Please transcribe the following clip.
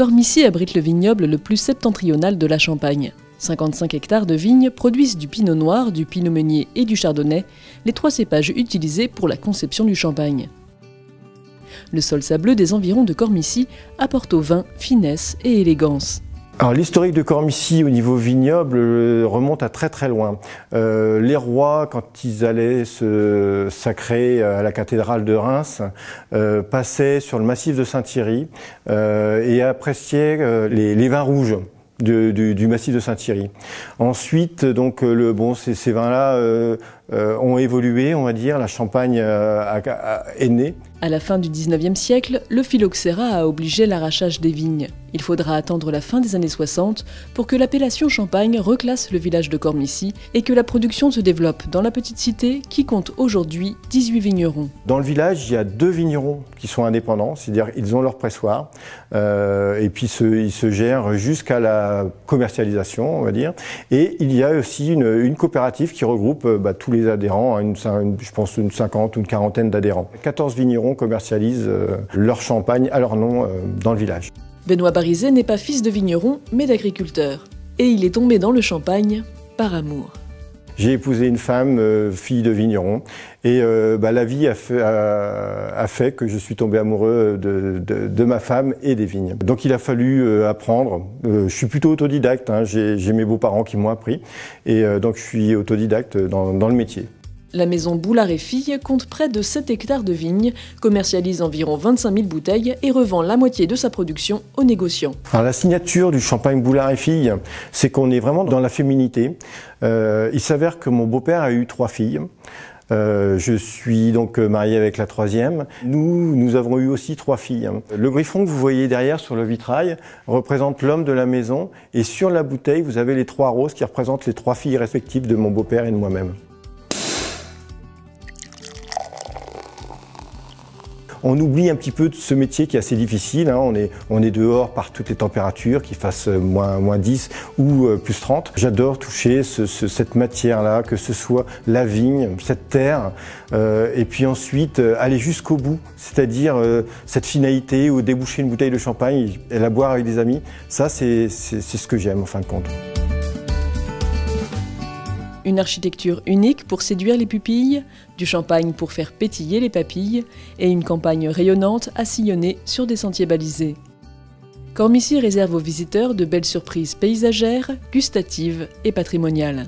Cormicy abrite le vignoble le plus septentrional de la Champagne. 55 hectares de vignes produisent du pinot noir, du pinot meunier et du chardonnay, les 3 cépages utilisés pour la conception du champagne. Le sol sableux des environs de Cormicy apporte au vin finesse et élégance. Alors l'historique de Cormicy au niveau vignoble remonte à très loin. Les rois, quand ils allaient se sacrer à la cathédrale de Reims, passaient sur le massif de Saint-Thierry et appréciaient les vins rouges du massif de Saint-Thierry. Ensuite, donc, ces vins-là ont évolué, on va dire, la Champagne est née. À la fin du XIXe siècle, le phylloxéra a obligé l'arrachage des vignes. Il faudra attendre la fin des années 60 pour que l'appellation Champagne reclasse le village de Cormicy et que la production se développe dans la petite cité qui compte aujourd'hui 18 vignerons. Dans le village, il y a 2 vignerons qui sont indépendants, c'est-à-dire ils ont leur pressoir et puis ils se gèrent jusqu'à la commercialisation, on va dire. Et il y a aussi une coopérative qui regroupe tous les adhérents, je pense une 50 ou une quarantaine d'adhérents. 14 vignerons commercialisent leur champagne à leur nom dans le village. Benoît Barizet n'est pas fils de vigneron, mais d'agriculteur. Et il est tombé dans le champagne par amour. J'ai épousé une femme, fille de vigneron, et la vie a fait que je suis tombé amoureux de ma femme et des vignes. Donc il a fallu apprendre. Je suis plutôt autodidacte, hein. J'ai mes beaux-parents qui m'ont appris, et donc je suis autodidacte dans le métier. La maison Boulard et Filles compte près de 7 hectares de vignes, commercialise environ 25 000 bouteilles et revend la moitié de sa production aux négociants. Alors la signature du champagne Boulard et Filles, c'est qu'on est vraiment dans la féminité. Il s'avère que mon beau-père a eu 3 filles. Je suis donc marié avec la 3e. Nous avons eu aussi 3 filles. Le griffon que vous voyez derrière sur le vitrail représente l'homme de la maison, et sur la bouteille, vous avez les 3 roses qui représentent les 3 filles respectives de mon beau-père et de moi-même. On oublie un petit peu ce métier qui est assez difficile, hein. On est dehors par toutes les températures, qu'il fasse moins 10 ou plus 30. J'adore toucher cette matière-là, que ce soit la vigne, cette terre, et puis ensuite aller jusqu'au bout, c'est-à-dire cette finalité ou déboucher une bouteille de champagne et la boire avec des amis. Ça, c'est ce que j'aime en fin de compte. Une architecture unique pour séduire les pupilles, du champagne pour faire pétiller les papilles et une campagne rayonnante à sillonner sur des sentiers balisés. Cormicy réserve aux visiteurs de belles surprises paysagères, gustatives et patrimoniales.